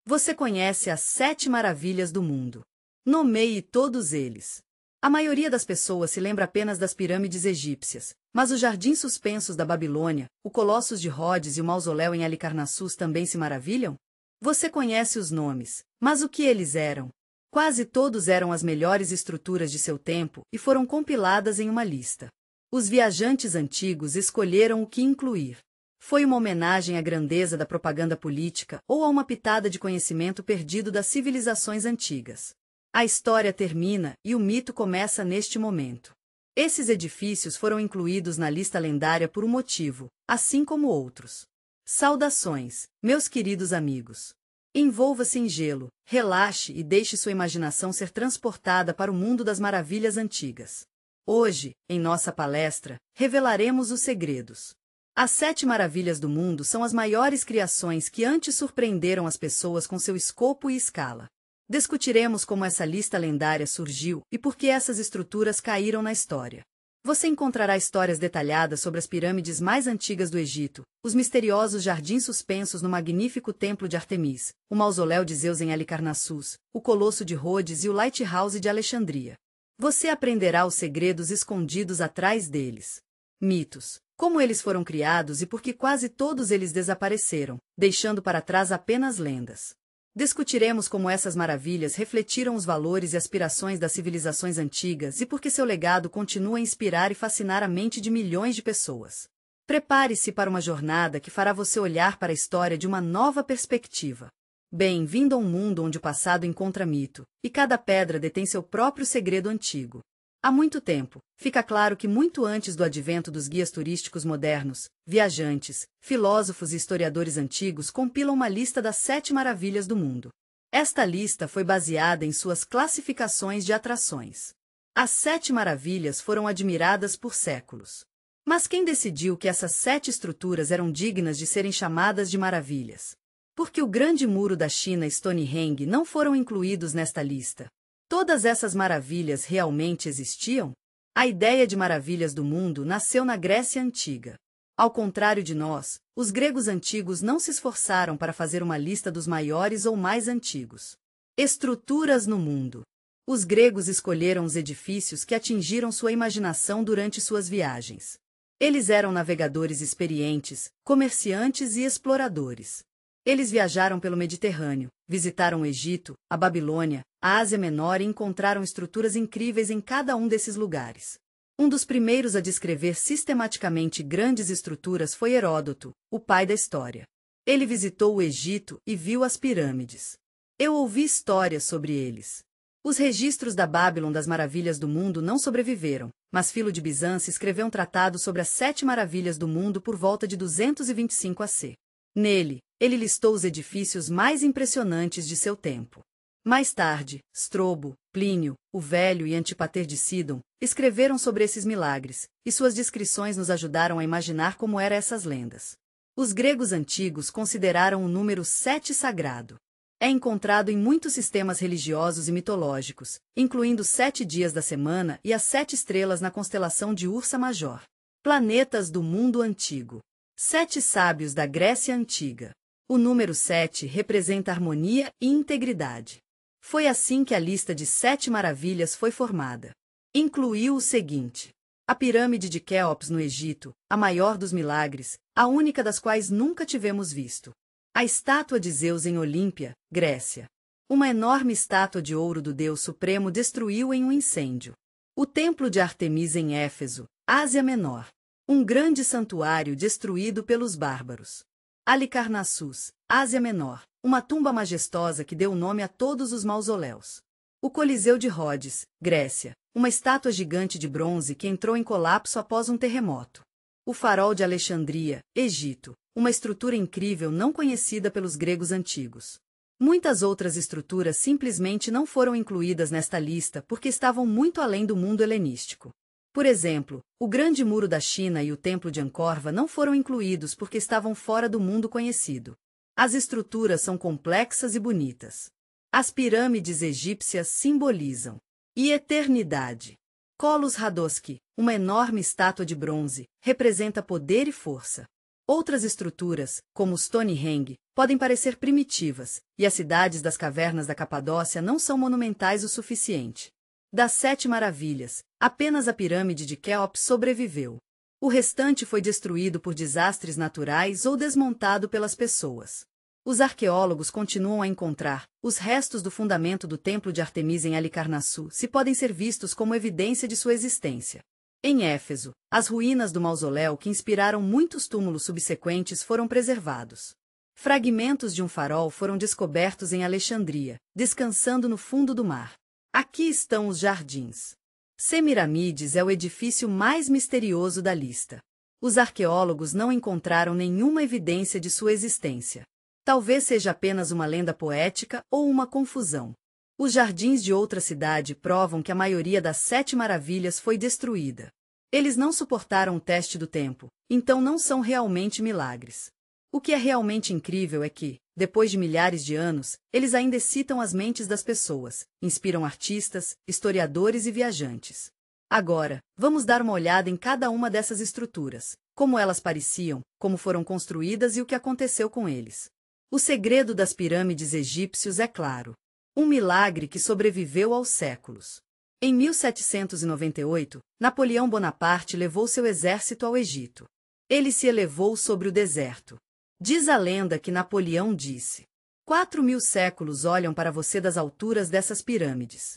Você conhece as 7 maravilhas do mundo. Nomeie todos eles. A maioria das pessoas se lembra apenas das pirâmides egípcias, mas os jardins suspensos da Babilônia, o Colossus de Rhodes e o mausoléu em Halicarnassus também se maravilham? Você conhece os nomes, mas o que eles eram? Quase todos eram as melhores estruturas de seu tempo e foram compiladas em uma lista. Os viajantes antigos escolheram o que incluir. Foi uma homenagem à grandeza da propaganda política ou a uma pitada de conhecimento perdido das civilizações antigas? A história termina e o mito começa neste momento. Esses edifícios foram incluídos na lista lendária por um motivo, assim como outros. Saudações, meus queridos amigos. Envolva-se em gelo, relaxe e deixe sua imaginação ser transportada para o mundo das maravilhas antigas. Hoje, em nossa palestra, revelaremos os segredos. As 7 maravilhas do mundo são as maiores criações que antes surpreenderam as pessoas com seu escopo e escala. Discutiremos como essa lista lendária surgiu e por que essas estruturas caíram na história. Você encontrará histórias detalhadas sobre as pirâmides mais antigas do Egito, os misteriosos jardins suspensos no magnífico templo de Artemis, o mausoléu de Zeus em Halicarnassus, o Colosso de Rhodes e o Lighthouse de Alexandria. Você aprenderá os segredos escondidos atrás deles. Mitos. Como eles foram criados e por que quase todos eles desapareceram, deixando para trás apenas lendas. Discutiremos como essas maravilhas refletiram os valores e aspirações das civilizações antigas e por que seu legado continua a inspirar e fascinar a mente de milhões de pessoas. Prepare-se para uma jornada que fará você olhar para a história de uma nova perspectiva. Bem-vindo a um mundo onde o passado encontra mito, e cada pedra detém seu próprio segredo antigo. Há muito tempo, fica claro que muito antes do advento dos guias turísticos modernos, viajantes, filósofos e historiadores antigos compilam uma lista das 7 maravilhas do mundo. Esta lista foi baseada em suas classificações de atrações. As 7 maravilhas foram admiradas por séculos. Mas quem decidiu que essas 7 estruturas eram dignas de serem chamadas de maravilhas? Por que o Grande Muro da China e Stonehenge não foram incluídos nesta lista? Todas essas maravilhas realmente existiam? A ideia de maravilhas do mundo nasceu na Grécia Antiga. Ao contrário de nós, os gregos antigos não se esforçaram para fazer uma lista dos maiores ou mais antigos. Estruturas no mundo. Os gregos escolheram os edifícios que atingiram sua imaginação durante suas viagens. Eles eram navegadores experientes, comerciantes e exploradores. Eles viajaram pelo Mediterrâneo, visitaram o Egito, a Babilônia, a Ásia Menor e encontraram estruturas incríveis em cada um desses lugares. Um dos primeiros a descrever sistematicamente grandes estruturas foi Heródoto, o pai da história. Ele visitou o Egito e viu as pirâmides. Eu ouvi histórias sobre eles. Os registros da Bábilon das maravilhas do mundo não sobreviveram, mas Filo de Bizâncio escreveu um tratado sobre as 7 maravilhas do mundo por volta de 225 a.C. Nele, ele listou os edifícios mais impressionantes de seu tempo. Mais tarde, Strobo, Plínio, o Velho e Antipater de Sidon escreveram sobre esses milagres, e suas descrições nos ajudaram a imaginar como eram essas lendas. Os gregos antigos consideraram o número 7 sagrado. É encontrado em muitos sistemas religiosos e mitológicos, incluindo os 7 dias da semana e as 7 estrelas na constelação de Ursa Major. Planetas do mundo antigo. 7 sábios da Grécia Antiga. O número 7 representa harmonia e integridade. Foi assim que a lista de 7 maravilhas foi formada. Incluiu o seguinte: a pirâmide de Quéops no Egito, a maior dos milagres, a única das quais nunca tivemos visto. A estátua de Zeus em Olímpia, Grécia. Uma enorme estátua de ouro do Deus Supremo destruiu em um incêndio. O templo de Artemis em Éfeso, Ásia Menor. Um grande santuário destruído pelos bárbaros. Halicarnassus, Ásia Menor, uma tumba majestosa que deu nome a todos os mausoléus. O Coliseu de Rhodes, Grécia, uma estátua gigante de bronze que entrou em colapso após um terremoto. O Farol de Alexandria, Egito, uma estrutura incrível não conhecida pelos gregos antigos. Muitas outras estruturas simplesmente não foram incluídas nesta lista porque estavam muito além do mundo helenístico. Por exemplo, o Grande Muro da China e o Templo de Angkor não foram incluídos porque estavam fora do mundo conhecido. As estruturas são complexas e bonitas. As pirâmides egípcias simbolizam e eternidade. Kolos Radoski, uma enorme estátua de bronze, representa poder e força. Outras estruturas, como Stonehenge, podem parecer primitivas, e as cidades das cavernas da Capadócia não são monumentais o suficiente. Das 7 maravilhas, apenas a pirâmide de Quéops sobreviveu. O restante foi destruído por desastres naturais ou desmontado pelas pessoas. Os arqueólogos continuam a encontrar os restos do fundamento do templo de Artemisa em Halicarnasso, se podem ser vistos como evidência de sua existência. Em Éfeso, as ruínas do mausoléu que inspiraram muitos túmulos subsequentes foram preservados. Fragmentos de um farol foram descobertos em Alexandria, descansando no fundo do mar. Aqui estão os jardins. Semiramides é o edifício mais misterioso da lista. Os arqueólogos não encontraram nenhuma evidência de sua existência. Talvez seja apenas uma lenda poética ou uma confusão. Os jardins de outra cidade provam que a maioria das 7 maravilhas foi destruída. Eles não suportaram o teste do tempo, então não são realmente milagres. O que é realmente incrível é que, depois de milhares de anos, eles ainda excitam as mentes das pessoas, inspiram artistas, historiadores e viajantes. Agora, vamos dar uma olhada em cada uma dessas estruturas, como elas pareciam, como foram construídas e o que aconteceu com eles. O segredo das pirâmides egípcios é claro. Um milagre que sobreviveu aos séculos. Em 1798, Napoleão Bonaparte levou seu exército ao Egito. Ele se elevou sobre o deserto. Diz a lenda que Napoleão disse: 4.000 séculos olham para você das alturas dessas pirâmides.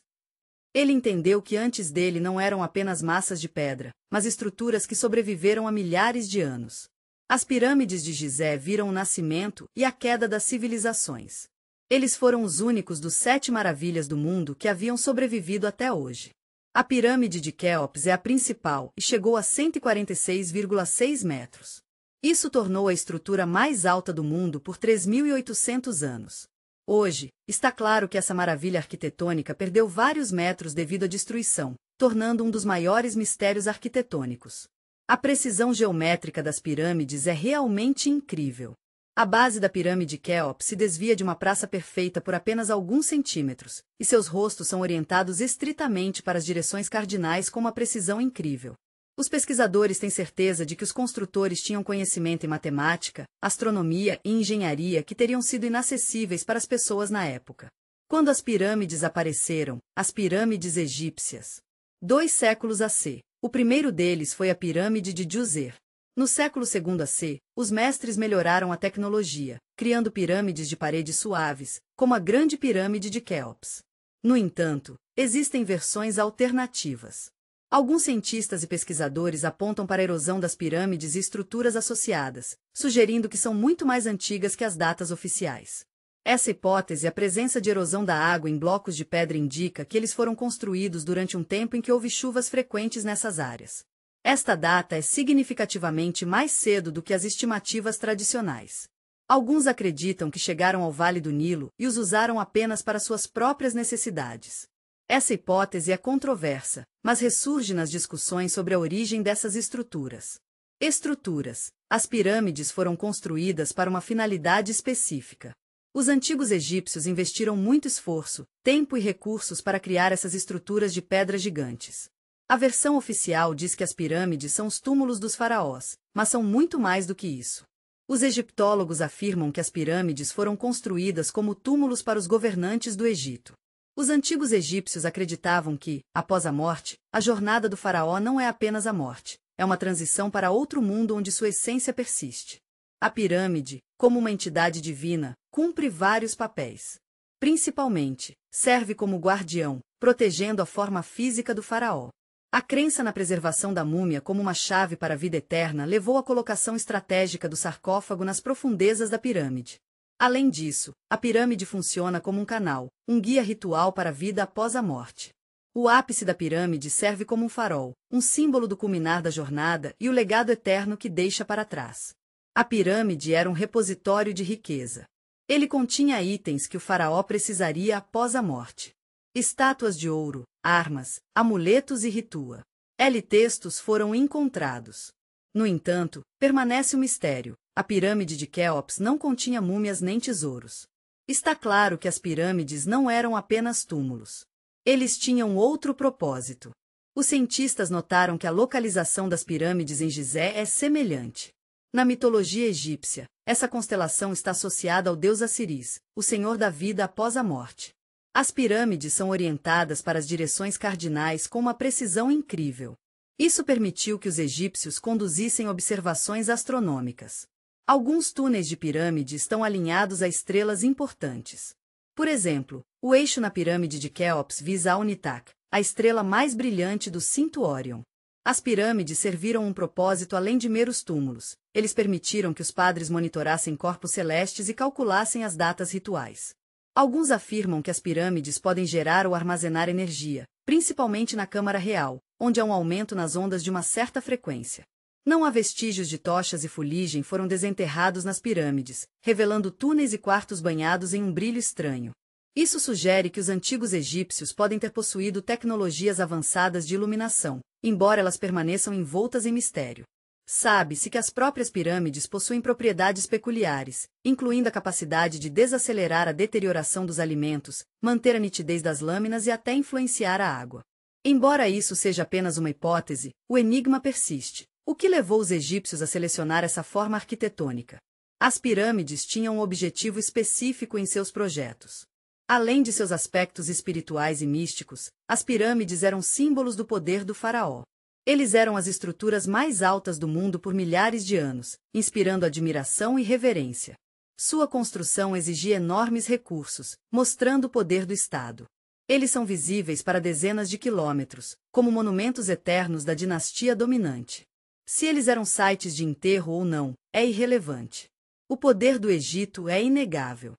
Ele entendeu que antes dele não eram apenas massas de pedra, mas estruturas que sobreviveram a milhares de anos. As pirâmides de Gizé viram o nascimento e a queda das civilizações. Eles foram os únicos dos 7 maravilhas do mundo que haviam sobrevivido até hoje. A pirâmide de Quéops é a principal e chegou a 146,6 metros. Isso tornou a estrutura mais alta do mundo por 3.800 anos. Hoje, está claro que essa maravilha arquitetônica perdeu vários metros devido à destruição, tornando um dos maiores mistérios arquitetônicos. A precisão geométrica das pirâmides é realmente incrível. A base da pirâmide Quéops se desvia de uma praça perfeita por apenas alguns centímetros, e seus rostos são orientados estritamente para as direções cardinais com uma precisão incrível. Os pesquisadores têm certeza de que os construtores tinham conhecimento em matemática, astronomia e engenharia que teriam sido inacessíveis para as pessoas na época. Quando as pirâmides apareceram, as pirâmides egípcias. 2 séculos a.C. O primeiro deles foi a pirâmide de Djoser. No século II a.C., os mestres melhoraram a tecnologia, criando pirâmides de paredes suaves, como a Grande Pirâmide de Quéops. No entanto, existem versões alternativas. Alguns cientistas e pesquisadores apontam para a erosão das pirâmides e estruturas associadas, sugerindo que são muito mais antigas que as datas oficiais. Essa hipótese, a presença de erosão da água em blocos de pedra, indica que eles foram construídos durante um tempo em que houve chuvas frequentes nessas áreas. Esta data é significativamente mais cedo do que as estimativas tradicionais. Alguns acreditam que chegaram ao Vale do Nilo e os usaram apenas para suas próprias necessidades. Essa hipótese é controversa, mas ressurge nas discussões sobre a origem dessas estruturas. Estruturas. As pirâmides foram construídas para uma finalidade específica. Os antigos egípcios investiram muito esforço, tempo e recursos para criar essas estruturas de pedra gigantes. A versão oficial diz que as pirâmides são os túmulos dos faraós, mas são muito mais do que isso. Os egiptólogos afirmam que as pirâmides foram construídas como túmulos para os governantes do Egito. Os antigos egípcios acreditavam que, após a morte, a jornada do faraó não é apenas a morte, é uma transição para outro mundo onde sua essência persiste. A pirâmide, como uma entidade divina, cumpre vários papéis. Principalmente, serve como guardião, protegendo a forma física do faraó. A crença na preservação da múmia como uma chave para a vida eterna levou à colocação estratégica do sarcófago nas profundezas da pirâmide. Além disso, a pirâmide funciona como um canal, um guia ritual para a vida após a morte. O ápice da pirâmide serve como um farol, um símbolo do culminar da jornada e o legado eterno que deixa para trás. A pirâmide era um repositório de riqueza. Ele continha itens que o faraó precisaria após a morte. Estátuas de ouro, armas, amuletos e ritua. Textos foram encontrados. No entanto, permanece um mistério. A pirâmide de Quéops não continha múmias nem tesouros. Está claro que as pirâmides não eram apenas túmulos. Eles tinham outro propósito. Os cientistas notaram que a localização das pirâmides em Gizé é semelhante. Na mitologia egípcia, Essa constelação está associada ao deus Assiris, o senhor da vida após a morte. As pirâmides são orientadas para as direções cardinais com uma precisão incrível. Isso permitiu que os egípcios conduzissem observações astronômicas. Alguns túneis de pirâmide estão alinhados a estrelas importantes. Por exemplo, o eixo na pirâmide de Quéops visa Alnitak, a estrela mais brilhante do cinto Órion. As pirâmides serviram um propósito além de meros túmulos. Eles permitiram que os padres monitorassem corpos celestes e calculassem as datas rituais. Alguns afirmam que as pirâmides podem gerar ou armazenar energia, principalmente na Câmara Real, onde há um aumento nas ondas de uma certa frequência. Não há vestígios de tochas e fuligem foram desenterrados nas pirâmides, revelando túneis e quartos banhados em um brilho estranho. Isso sugere que os antigos egípcios podem ter possuído tecnologias avançadas de iluminação, embora elas permaneçam envoltas em mistério. Sabe-se que as próprias pirâmides possuem propriedades peculiares, incluindo a capacidade de desacelerar a deterioração dos alimentos, manter a nitidez das lâminas e até influenciar a água. Embora isso seja apenas uma hipótese, o enigma persiste. O que levou os egípcios a selecionar essa forma arquitetônica? As pirâmides tinham um objetivo específico em seus projetos. Além de seus aspectos espirituais e místicos, as pirâmides eram símbolos do poder do faraó. Eles eram as estruturas mais altas do mundo por milhares de anos, inspirando admiração e reverência. Sua construção exigia enormes recursos, mostrando o poder do Estado. Eles são visíveis para dezenas de quilômetros, como monumentos eternos da dinastia dominante. Se eles eram sites de enterro ou não, é irrelevante. O poder do Egito é inegável.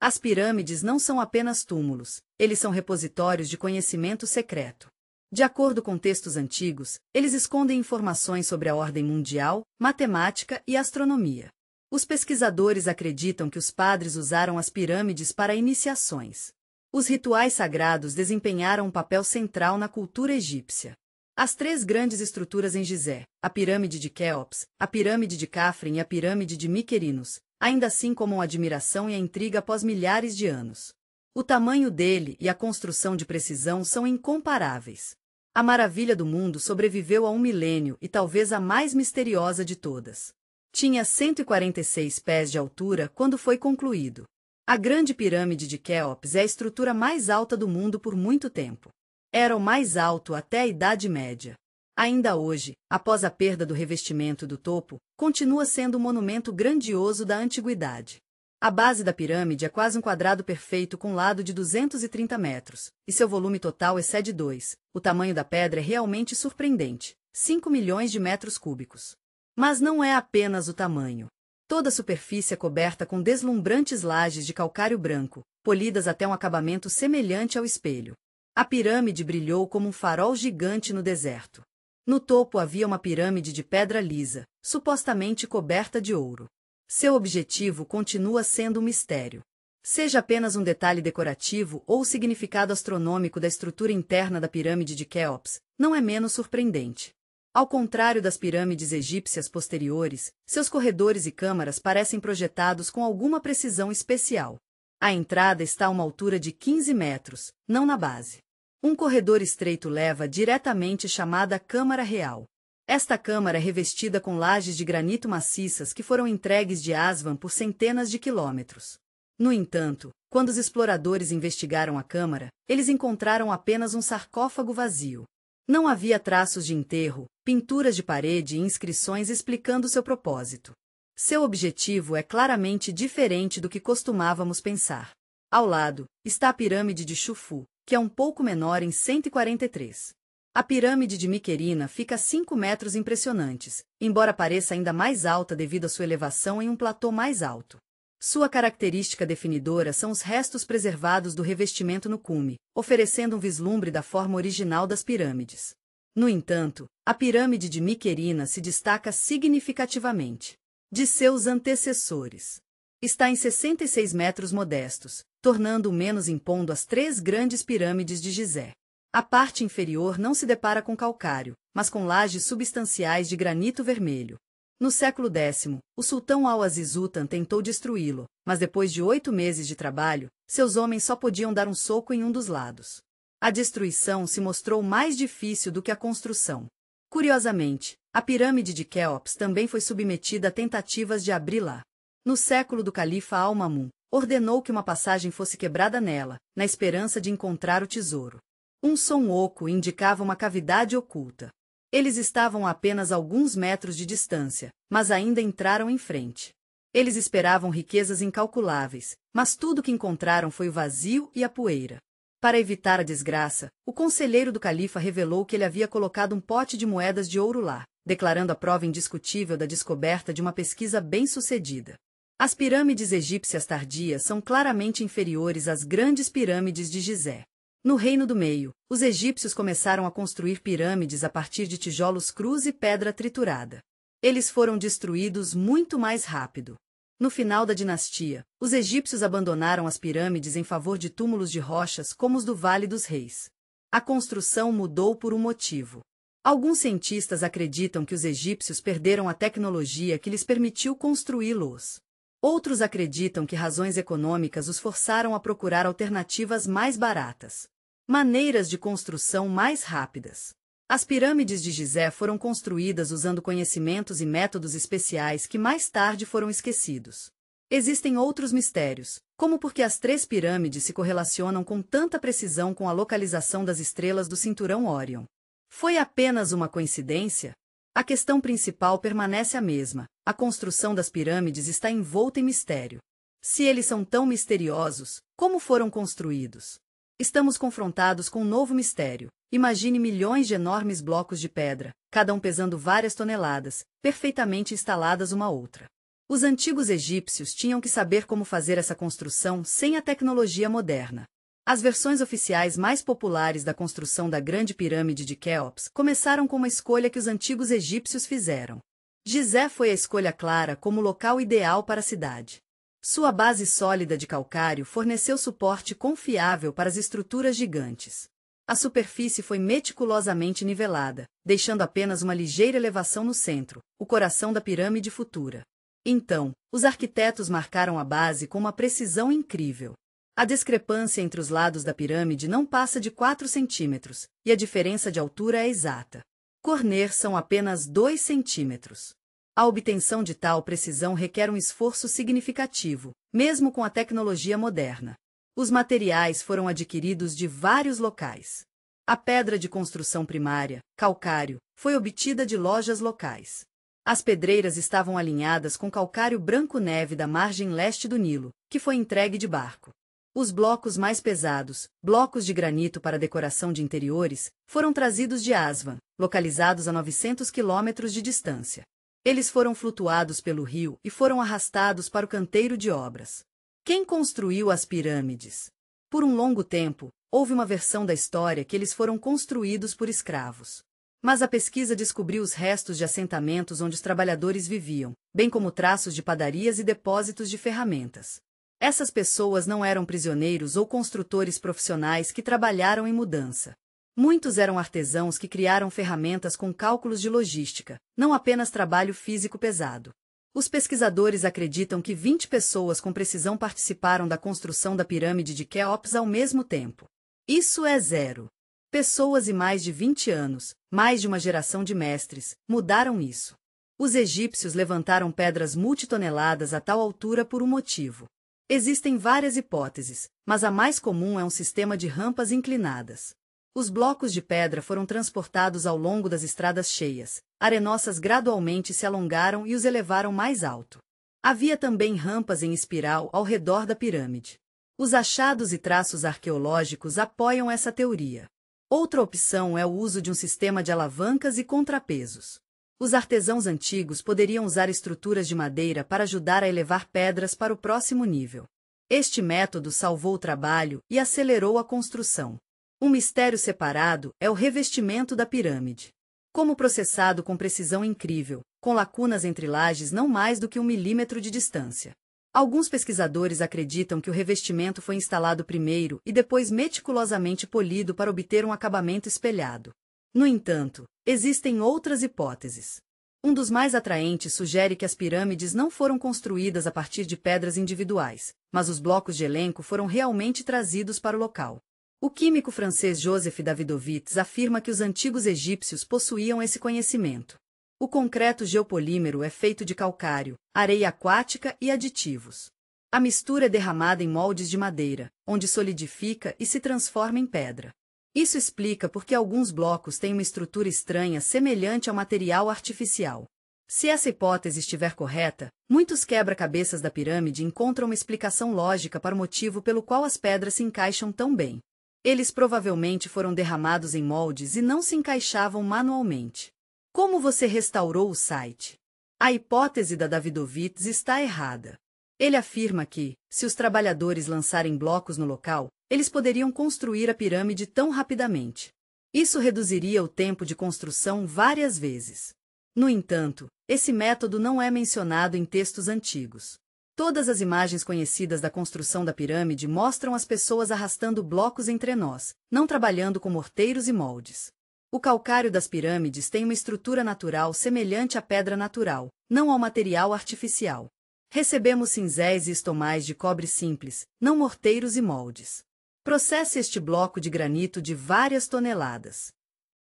As pirâmides não são apenas túmulos, eles são repositórios de conhecimento secreto. De acordo com textos antigos, eles escondem informações sobre a ordem mundial, matemática e astronomia. Os pesquisadores acreditam que os padres usaram as pirâmides para iniciações. Os rituais sagrados desempenharam um papel central na cultura egípcia. As três grandes estruturas em Gizé, a pirâmide de Quéops, a pirâmide de Khafre e a pirâmide de Miquerinos, ainda assim comam a admiração e a intriga após milhares de anos. O tamanho dele e a construção de precisão são incomparáveis. A maravilha do mundo sobreviveu a um milênio e talvez a mais misteriosa de todas. Tinha 146 pés de altura quando foi concluído. A Grande Pirâmide de Quéops é a estrutura mais alta do mundo por muito tempo. Era o mais alto até a Idade Média. Ainda hoje, após a perda do revestimento do topo, continua sendo um monumento grandioso da antiguidade. A base da pirâmide é quase um quadrado perfeito com lado de 230 metros, e seu volume total excede 2. O tamanho da pedra é realmente surpreendente, 5 milhões de metros cúbicos. Mas não é apenas o tamanho. Toda a superfície é coberta com deslumbrantes lajes de calcário branco, polidas até um acabamento semelhante ao espelho. A pirâmide brilhou como um farol gigante no deserto. No topo havia uma pirâmide de pedra lisa, supostamente coberta de ouro. Seu objetivo continua sendo um mistério. Seja apenas um detalhe decorativo ou o significado astronômico da estrutura interna da pirâmide de Quéops, não é menos surpreendente. Ao contrário das pirâmides egípcias posteriores, seus corredores e câmaras parecem projetados com alguma precisão especial. A entrada está a uma altura de 15 metros, não na base. Um corredor estreito leva diretamente chamada Câmara Real. Esta câmara é revestida com lajes de granito maciças que foram entregues de Aswan por centenas de quilômetros. No entanto, quando os exploradores investigaram a câmara, eles encontraram apenas um sarcófago vazio. Não havia traços de enterro, pinturas de parede e inscrições explicando seu propósito. Seu objetivo é claramente diferente do que costumávamos pensar. Ao lado, está a pirâmide de Chufu, que é um pouco menor em 143. A pirâmide de Miquerina fica a 5 metros impressionantes, embora pareça ainda mais alta devido à sua elevação em um platô mais alto. Sua característica definidora são os restos preservados do revestimento no cume, oferecendo um vislumbre da forma original das pirâmides. No entanto, a pirâmide de Miquerina se destaca significativamente de seus antecessores. Está em 66 metros modestos, tornando-o menos impondo as três grandes pirâmides de Gizé. A parte inferior não se depara com calcário, mas com lajes substanciais de granito vermelho. No século X, o sultão Al-Aziz Utan tentou destruí-lo, mas depois de 8 meses de trabalho, seus homens só podiam dar um soco em um dos lados. A destruição se mostrou mais difícil do que a construção. Curiosamente, a pirâmide de Quéops também foi submetida a tentativas de abri-la. No século do califa Al-Ma'mun, ordenou que uma passagem fosse quebrada nela, na esperança de encontrar o tesouro. Um som oco indicava uma cavidade oculta. Eles estavam a apenas alguns metros de distância, mas ainda entraram em frente. Eles esperavam riquezas incalculáveis, mas tudo que encontraram foi o vazio e a poeira. Para evitar a desgraça, o conselheiro do califa revelou que ele havia colocado um pote de moedas de ouro lá, declarando a prova indiscutível da descoberta de uma pesquisa bem-sucedida. As pirâmides egípcias tardias são claramente inferiores às grandes pirâmides de Gizé. No Reino do Meio, os egípcios começaram a construir pirâmides a partir de tijolos crus e pedra triturada. Eles foram destruídos muito mais rápido. No final da dinastia, os egípcios abandonaram as pirâmides em favor de túmulos de rochas como os do Vale dos Reis. A construção mudou por um motivo. Alguns cientistas acreditam que os egípcios perderam a tecnologia que lhes permitiu construí-los. Outros acreditam que razões econômicas os forçaram a procurar alternativas mais baratas. Maneiras de construção mais rápidas. As pirâmides de Gizé foram construídas usando conhecimentos e métodos especiais que mais tarde foram esquecidos. Existem outros mistérios, como por que as 3 pirâmides se correlacionam com tanta precisão com a localização das estrelas do cinturão Órion. Foi apenas uma coincidência? A questão principal permanece a mesma: a construção das pirâmides está envolta em mistério. Se eles são tão misteriosos, como foram construídos? Estamos confrontados com um novo mistério. Imagine milhões de enormes blocos de pedra, cada um pesando várias toneladas, perfeitamente instaladas uma à outra. Os antigos egípcios tinham que saber como fazer essa construção sem a tecnologia moderna. As versões oficiais mais populares da construção da Grande Pirâmide de Quéops começaram com uma escolha que os antigos egípcios fizeram. Gizé foi a escolha clara como local ideal para a cidade. Sua base sólida de calcário forneceu suporte confiável para as estruturas gigantes. A superfície foi meticulosamente nivelada, deixando apenas uma ligeira elevação no centro, o coração da pirâmide futura. Então, os arquitetos marcaram a base com uma precisão incrível. A discrepância entre os lados da pirâmide não passa de 4 centímetros, e a diferença de altura é exata. Corner são apenas 2 centímetros. A obtenção de tal precisão requer um esforço significativo, mesmo com a tecnologia moderna. Os materiais foram adquiridos de vários locais. A pedra de construção primária, calcário, foi obtida de lojas locais. As pedreiras estavam alinhadas com calcário branco-neve da margem leste do Nilo, que foi entregue de barco. Os blocos mais pesados, blocos de granito para decoração de interiores, foram trazidos de Aswan, localizados a 900 quilômetros de distância. Eles foram flutuados pelo rio e foram arrastados para o canteiro de obras. Quem construiu as pirâmides? Por um longo tempo, houve uma versão da história que eles foram construídos por escravos. Mas a pesquisa descobriu os restos de assentamentos onde os trabalhadores viviam, bem como traços de padarias e depósitos de ferramentas. Essas pessoas não eram prisioneiros ou construtores profissionais que trabalharam em mudança. Muitos eram artesãos que criaram ferramentas com cálculos de logística, não apenas trabalho físico pesado. Os pesquisadores acreditam que 20 pessoas com precisão participaram da construção da pirâmide de Quéops ao mesmo tempo. Isso é zero. Pessoas e mais de 20 anos, mais de uma geração de mestres, mudaram isso. Os egípcios levantaram pedras multitoneladas a tal altura por um motivo. Existem várias hipóteses, mas a mais comum é um sistema de rampas inclinadas. Os blocos de pedra foram transportados ao longo das estradas cheias, arenosas gradualmente se alongaram e os elevaram mais alto. Havia também rampas em espiral ao redor da pirâmide. Os achados e traços arqueológicos apoiam essa teoria. Outra opção é o uso de um sistema de alavancas e contrapesos. Os artesãos antigos poderiam usar estruturas de madeira para ajudar a elevar pedras para o próximo nível. Este método salvou o trabalho e acelerou a construção. Um mistério separado é o revestimento da pirâmide. Como processado com precisão incrível, com lacunas entre lajes não mais do que 1 milímetro de distância. Alguns pesquisadores acreditam que o revestimento foi instalado primeiro e depois meticulosamente polido para obter um acabamento espelhado. No entanto, existem outras hipóteses. Um dos mais atraentes sugere que as pirâmides não foram construídas a partir de pedras individuais, mas os blocos de elenco foram realmente trazidos para o local. O químico francês Joseph Davidovits afirma que os antigos egípcios possuíam esse conhecimento. O concreto geopolímero é feito de calcário, areia aquática e aditivos. A mistura é derramada em moldes de madeira, onde solidifica e se transforma em pedra. Isso explica por que alguns blocos têm uma estrutura estranha semelhante ao material artificial. Se essa hipótese estiver correta, muitos quebra-cabeças da pirâmide encontram uma explicação lógica para o motivo pelo qual as pedras se encaixam tão bem. Eles provavelmente foram derramados em moldes e não se encaixavam manualmente. Como você restaurou o site? A hipótese da Davidovits está errada. Ele afirma que, se os trabalhadores lançarem blocos no local, eles poderiam construir a pirâmide tão rapidamente. Isso reduziria o tempo de construção várias vezes. No entanto, esse método não é mencionado em textos antigos. Todas as imagens conhecidas da construção da pirâmide mostram as pessoas arrastando blocos entre nós, não trabalhando com morteiros e moldes. O calcário das pirâmides tem uma estrutura natural semelhante à pedra natural, não ao material artificial. Recebemos cinzéis e estomais de cobre simples, não morteiros e moldes. Processe este bloco de granito de várias toneladas.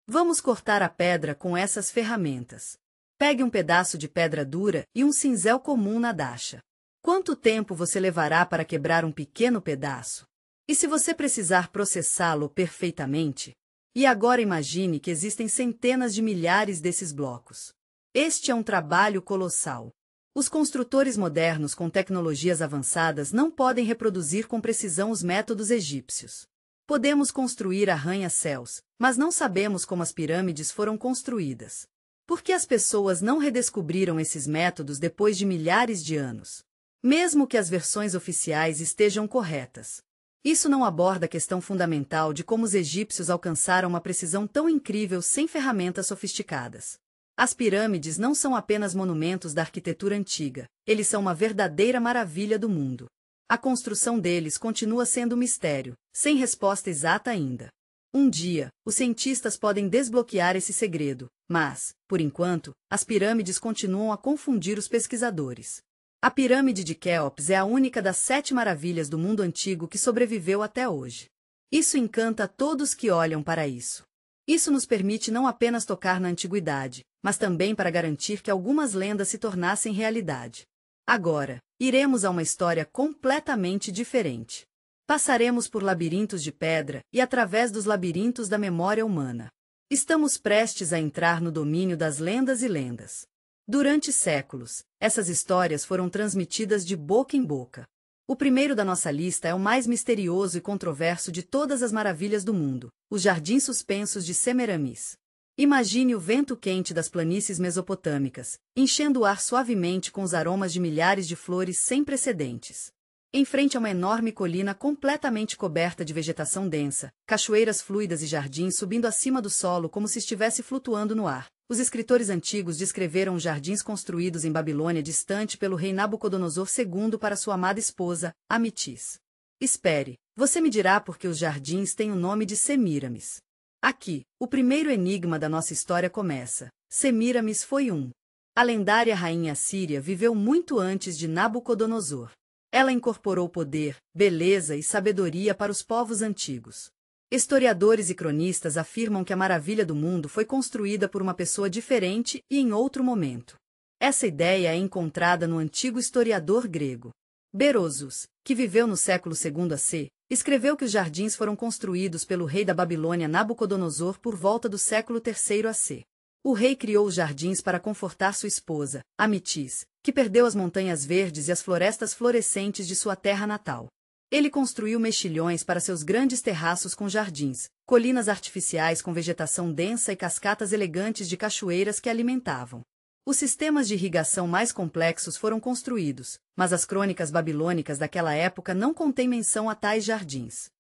Vamos cortar a pedra com essas ferramentas. Pegue um pedaço de pedra dura e um cinzel comum na dacha. Quanto tempo você levará para quebrar um pequeno pedaço? E se você precisar processá-lo perfeitamente? E agora imagine que existem centenas de milhares desses blocos. Este é um trabalho colossal. Os construtores modernos com tecnologias avançadas não podem reproduzir com precisão os métodos egípcios. Podemos construir arranha-céus, mas não sabemos como as pirâmides foram construídas. Por que as pessoas não redescobriram esses métodos depois de milhares de anos? Mesmo que as versões oficiais estejam corretas. Isso não aborda a questão fundamental de como os egípcios alcançaram uma precisão tão incrível sem ferramentas sofisticadas. As pirâmides não são apenas monumentos da arquitetura antiga, eles são uma verdadeira maravilha do mundo. A construção deles continua sendo um mistério, sem resposta exata ainda. Um dia, os cientistas podem desbloquear esse segredo, mas, por enquanto, as pirâmides continuam a confundir os pesquisadores. A pirâmide de Quéops é a única das 7 maravilhas do mundo antigo que sobreviveu até hoje. Isso encanta todos que olham para isso. Isso nos permite não apenas tocar na antiguidade, mas também para garantir que algumas lendas se tornassem realidade. Agora, iremos a uma história completamente diferente. Passaremos por labirintos de pedra e através dos labirintos da memória humana. Estamos prestes a entrar no domínio das lendas e lendas. Durante séculos, essas histórias foram transmitidas de boca em boca. O primeiro da nossa lista é o mais misterioso e controverso de todas as maravilhas do mundo, os Jardins Suspensos de Semiramis. Imagine o vento quente das planícies mesopotâmicas, enchendo o ar suavemente com os aromas de milhares de flores sem precedentes. Em frente a uma enorme colina completamente coberta de vegetação densa, cachoeiras fluidas e jardins subindo acima do solo como se estivesse flutuando no ar. Os escritores antigos descreveram os jardins construídos em Babilônia distante pelo rei Nabucodonosor II para sua amada esposa, Amitis. Espere, você me dirá por que os jardins têm o nome de Semíramis. Aqui, o primeiro enigma da nossa história começa. Semíramis foi A lendária rainha assíria viveu muito antes de Nabucodonosor. Ela incorporou poder, beleza e sabedoria para os povos antigos. Historiadores e cronistas afirmam que a maravilha do mundo foi construída por uma pessoa diferente e em outro momento. Essa ideia é encontrada no antigo historiador grego. Berosus, que viveu no século II a.C., escreveu que os jardins foram construídos pelo rei da Babilônia Nabucodonosor por volta do século III a.C. O rei criou os jardins para confortar sua esposa, Amitis, que perdeu as montanhas verdes e as florestas florescentes de sua terra natal. Ele construiu mexilhões para seus grandes terraços com jardins, colinas artificiais com vegetação densa e cascatas elegantes de cachoeiras que alimentavam. Os sistemas de irrigação mais complexos foram construídos, mas as crônicas babilônicas daquela época não contêm menção a tais jardins.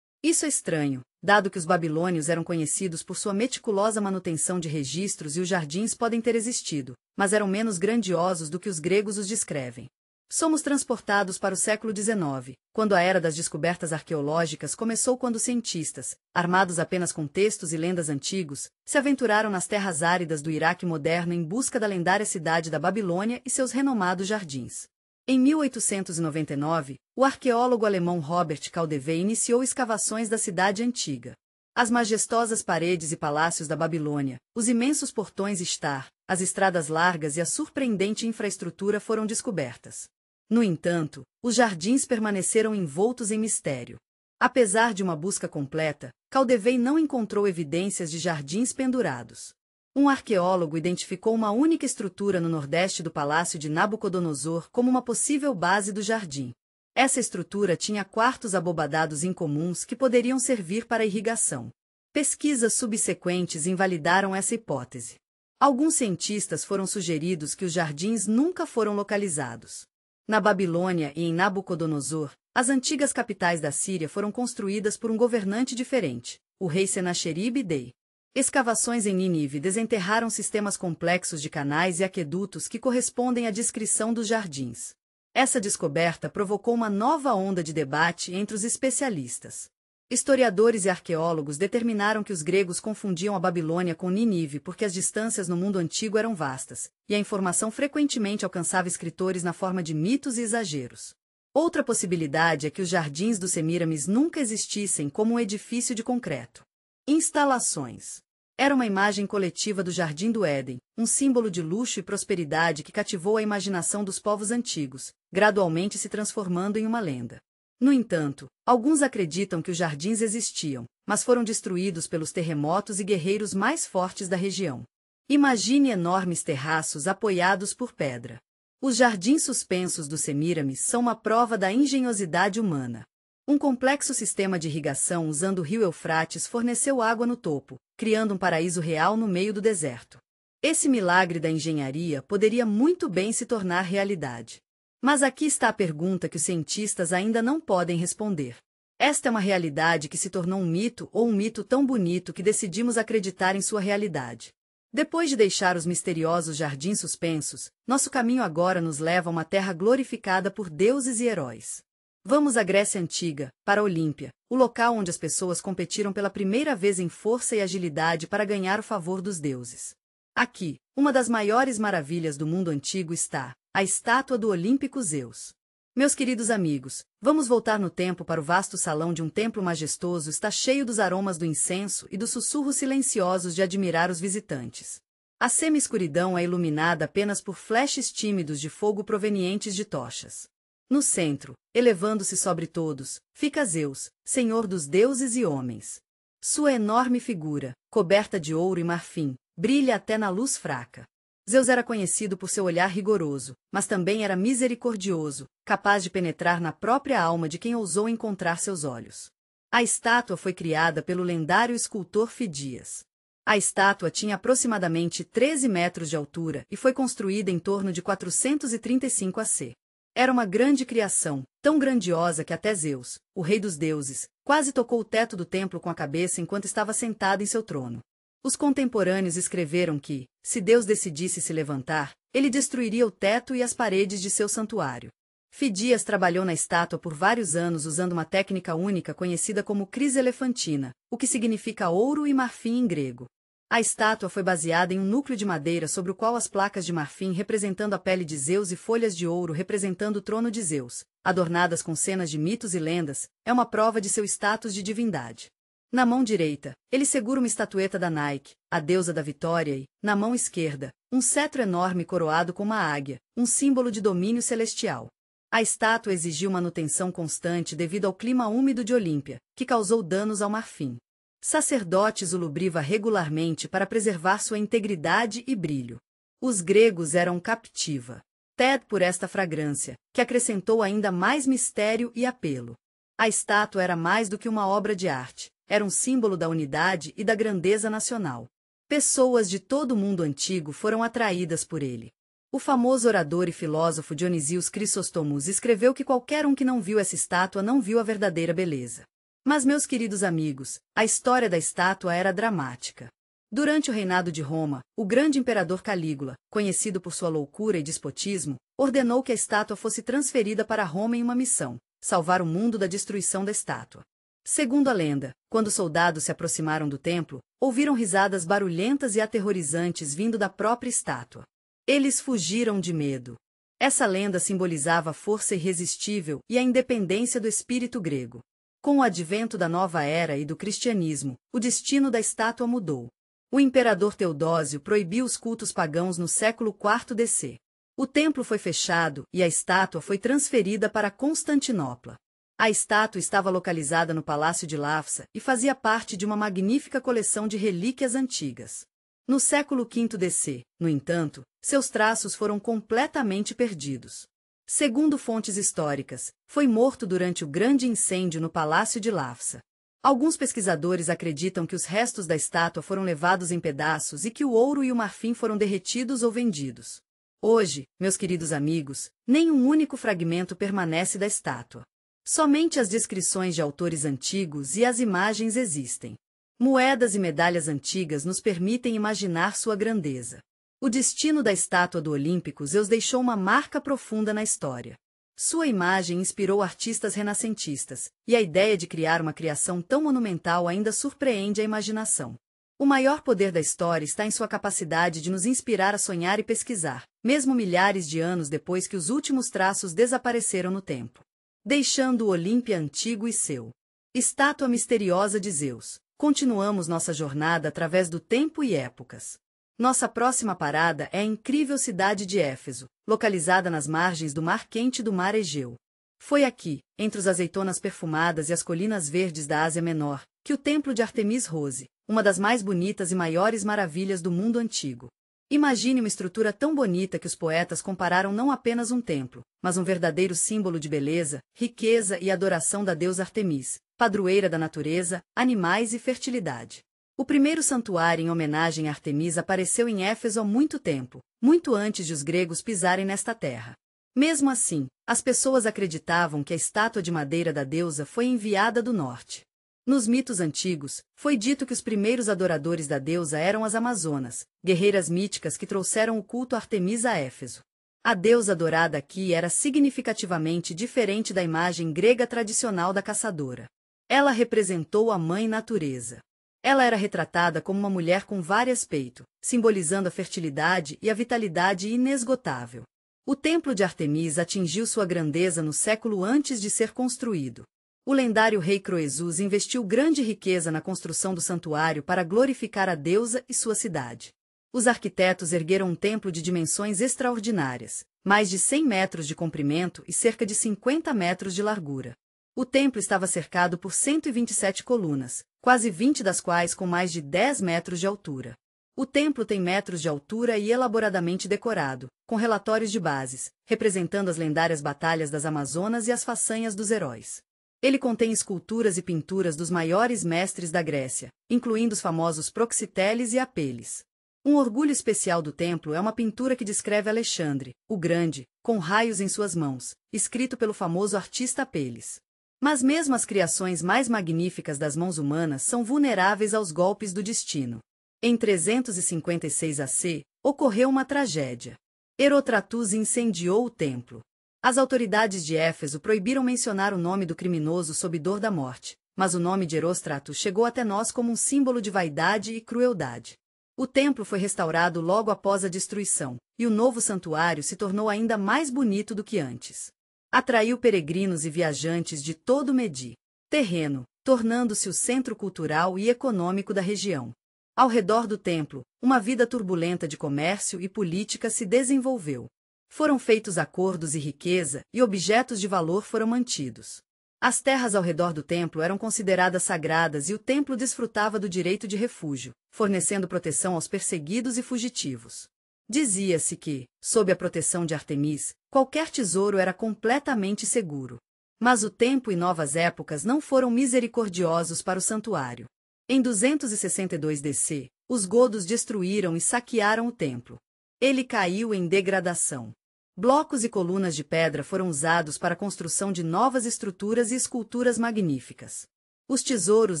Isso é estranho, dado que os babilônios eram conhecidos por sua meticulosa manutenção de registros e os jardins podem ter existido, mas eram menos grandiosos do que os gregos os descrevem. Somos transportados para o século XIX, quando a era das descobertas arqueológicas começou quando cientistas, armados apenas com textos e lendas antigos, se aventuraram nas terras áridas do Iraque moderno em busca da lendária cidade da Babilônia e seus renomados jardins. Em 1899, o arqueólogo alemão Robert Caldevey iniciou escavações da cidade antiga. As majestosas paredes e palácios da Babilônia, os imensos portões Estar, as estradas largas e a surpreendente infraestrutura foram descobertas. No entanto, os jardins permaneceram envoltos em mistério. Apesar de uma busca completa, Caldevey não encontrou evidências de jardins pendurados. Um arqueólogo identificou uma única estrutura no nordeste do palácio de Nabucodonosor como uma possível base do jardim. Essa estrutura tinha quartos abobadados incomuns que poderiam servir para irrigação. Pesquisas subsequentes invalidaram essa hipótese. Alguns cientistas foram sugeridos que os jardins nunca foram localizados. Na Babilônia e em Nabucodonosor, as antigas capitais da Síria foram construídas por um governante diferente, o rei Senaxeribe I. Escavações em Nínive desenterraram sistemas complexos de canais e aquedutos que correspondem à descrição dos jardins. Essa descoberta provocou uma nova onda de debate entre os especialistas. Historiadores e arqueólogos determinaram que os gregos confundiam a Babilônia com Nínive porque as distâncias no mundo antigo eram vastas, e a informação frequentemente alcançava escritores na forma de mitos e exageros. Outra possibilidade é que os jardins do Semíramis nunca existissem como um edifício de concreto. Instalações. Era uma imagem coletiva do Jardim do Éden, um símbolo de luxo e prosperidade que cativou a imaginação dos povos antigos, gradualmente se transformando em uma lenda. No entanto, alguns acreditam que os jardins existiam, mas foram destruídos pelos terremotos e guerreiros mais fortes da região. Imagine enormes terraços apoiados por pedra. Os jardins suspensos do Semíramis são uma prova da engenhosidade humana. Um complexo sistema de irrigação usando o rio Eufrates forneceu água no topo, criando um paraíso real no meio do deserto. Esse milagre da engenharia poderia muito bem se tornar realidade. Mas aqui está a pergunta que os cientistas ainda não podem responder. Esta é uma realidade que se tornou um mito ou um mito tão bonito que decidimos acreditar em sua realidade. Depois de deixar os misteriosos jardins suspensos, nosso caminho agora nos leva a uma terra glorificada por deuses e heróis. Vamos à Grécia Antiga, para Olímpia, o local onde as pessoas competiram pela primeira vez em força e agilidade para ganhar o favor dos deuses. Aqui, uma das maiores maravilhas do mundo antigo está, a estátua do Olímpico Zeus. Meus queridos amigos, vamos voltar no tempo para o vasto salão de um templo majestoso está cheio dos aromas do incenso e dos sussurros silenciosos de admirar os visitantes. A semi-escuridão é iluminada apenas por flashes tímidos de fogo provenientes de tochas. No centro, elevando-se sobre todos, fica Zeus, senhor dos deuses e homens. Sua enorme figura, coberta de ouro e marfim, brilha até na luz fraca. Zeus era conhecido por seu olhar rigoroso, mas também era misericordioso, capaz de penetrar na própria alma de quem ousou encontrar seus olhos. A estátua foi criada pelo lendário escultor Fidias. A estátua tinha aproximadamente 13 metros de altura e foi construída em torno de 435 AC. Era uma grande criação, tão grandiosa que até Zeus, o rei dos deuses, quase tocou o teto do templo com a cabeça enquanto estava sentado em seu trono. Os contemporâneos escreveram que, se Deus decidisse se levantar, ele destruiria o teto e as paredes de seu santuário. Fidias trabalhou na estátua por vários anos usando uma técnica única conhecida como criselefantina, o que significa ouro e marfim em grego. A estátua foi baseada em um núcleo de madeira sobre o qual as placas de marfim representando a pele de Zeus e folhas de ouro representando o trono de Zeus, adornadas com cenas de mitos e lendas, é uma prova de seu status de divindade. Na mão direita, ele segura uma estatueta da Nike, a deusa da vitória e, na mão esquerda, um cetro enorme coroado com uma águia, um símbolo de domínio celestial. A estátua exigiu manutenção constante devido ao clima úmido de Olímpia, que causou danos ao marfim. Sacerdotes o lubriva regularmente para preservar sua integridade e brilho. Os gregos eram captiva. Ted por esta fragrância, que acrescentou ainda mais mistério e apelo. A estátua era mais do que uma obra de arte. Era um símbolo da unidade e da grandeza nacional. Pessoas de todo o mundo antigo foram atraídas por ele. O famoso orador e filósofo Dionisios Crisóstomos escreveu que qualquer um que não viu essa estátua não viu a verdadeira beleza. Mas, meus queridos amigos, a história da estátua era dramática. Durante o reinado de Roma, o grande imperador Calígula, conhecido por sua loucura e despotismo, ordenou que a estátua fosse transferida para Roma em uma missão: salvar o mundo da destruição da estátua. Segundo a lenda, quando soldados se aproximaram do templo, ouviram risadas barulhentas e aterrorizantes vindo da própria estátua. Eles fugiram de medo. Essa lenda simbolizava a força irresistível e a independência do espírito grego. Com o advento da nova era e do cristianismo, o destino da estátua mudou. O imperador Teodósio proibiu os cultos pagãos no século IV DC. O templo foi fechado e a estátua foi transferida para Constantinopla. A estátua estava localizada no Palácio de Lhasa e fazia parte de uma magnífica coleção de relíquias antigas. No século V DC, no entanto, seus traços foram completamente perdidos. Segundo fontes históricas, foi morto durante o grande incêndio no Palácio de Lhasa. Alguns pesquisadores acreditam que os restos da estátua foram levados em pedaços e que o ouro e o marfim foram derretidos ou vendidos. Hoje, meus queridos amigos, nem um único fragmento permanece da estátua. Somente as descrições de autores antigos e as imagens existem. Moedas e medalhas antigas nos permitem imaginar sua grandeza. O destino da estátua do Olímpico Zeus deixou uma marca profunda na história. Sua imagem inspirou artistas renascentistas, e a ideia de criar uma criação tão monumental ainda surpreende a imaginação. O maior poder da história está em sua capacidade de nos inspirar a sonhar e pesquisar, mesmo milhares de anos depois que os últimos traços desapareceram no tempo. Deixando o Olímpia antigo e seu. Estátua misteriosa de Zeus. Continuamos nossa jornada através do tempo e épocas. Nossa próxima parada é a incrível cidade de Éfeso, localizada nas margens do Mar Quente do Mar Egeu. Foi aqui, entre as azeitonas perfumadas e as colinas verdes da Ásia Menor, que o templo de Artemis Rose, uma das mais bonitas e maiores maravilhas do mundo antigo. Imagine uma estrutura tão bonita que os poetas compararam não apenas um templo, mas um verdadeiro símbolo de beleza, riqueza e adoração da deusa Artemis, padroeira da natureza, animais e fertilidade. O primeiro santuário em homenagem a Artemis apareceu em Éfeso há muito tempo, muito antes de os gregos pisarem nesta terra. Mesmo assim, as pessoas acreditavam que a estátua de madeira da deusa foi enviada do norte. Nos mitos antigos, foi dito que os primeiros adoradores da deusa eram as Amazonas, guerreiras míticas que trouxeram o culto a Artemis a Éfeso. A deusa adorada aqui era significativamente diferente da imagem grega tradicional da caçadora. Ela representou a mãe natureza. Ela era retratada como uma mulher com várias peitos, simbolizando a fertilidade e a vitalidade inesgotável. O templo de Artemis atingiu sua grandeza no século antes de ser construído. O lendário rei Croesus investiu grande riqueza na construção do santuário para glorificar a deusa e sua cidade. Os arquitetos ergueram um templo de dimensões extraordinárias, mais de 100 metros de comprimento e cerca de 50 metros de largura. O templo estava cercado por 127 colunas, quase 20 das quais com mais de 10 metros de altura. O templo tem metros de altura e elaboradamente decorado, com relatórios de bases, representando as lendárias batalhas das Amazonas e as façanhas dos heróis. Ele contém esculturas e pinturas dos maiores mestres da Grécia, incluindo os famosos Praxiteles e Apeles. Um orgulho especial do templo é uma pintura que descreve Alexandre, o Grande, com raios em suas mãos, escrito pelo famoso artista Apeles. Mas mesmo as criações mais magníficas das mãos humanas são vulneráveis aos golpes do destino. Em 356 AC, ocorreu uma tragédia. Herotratus incendiou o templo. As autoridades de Éfeso proibiram mencionar o nome do criminoso sob dor da morte, mas o nome de Heróstrato chegou até nós como um símbolo de vaidade e crueldade. O templo foi restaurado logo após a destruição, e o novo santuário se tornou ainda mais bonito do que antes. Atraiu peregrinos e viajantes de todo o Mediterrâneo, tornando-se o centro cultural e econômico da região. Ao redor do templo, uma vida turbulenta de comércio e política se desenvolveu. Foram feitos acordos e riqueza, e objetos de valor foram mantidos. As terras ao redor do templo eram consideradas sagradas e o templo desfrutava do direito de refúgio, fornecendo proteção aos perseguidos e fugitivos. Dizia-se que, sob a proteção de Artemis, qualquer tesouro era completamente seguro. Mas o tempo e novas épocas não foram misericordiosos para o santuário. Em 262 DC, os godos destruíram e saquearam o templo. Ele caiu em degradação. Blocos e colunas de pedra foram usados para a construção de novas estruturas e esculturas magníficas. Os tesouros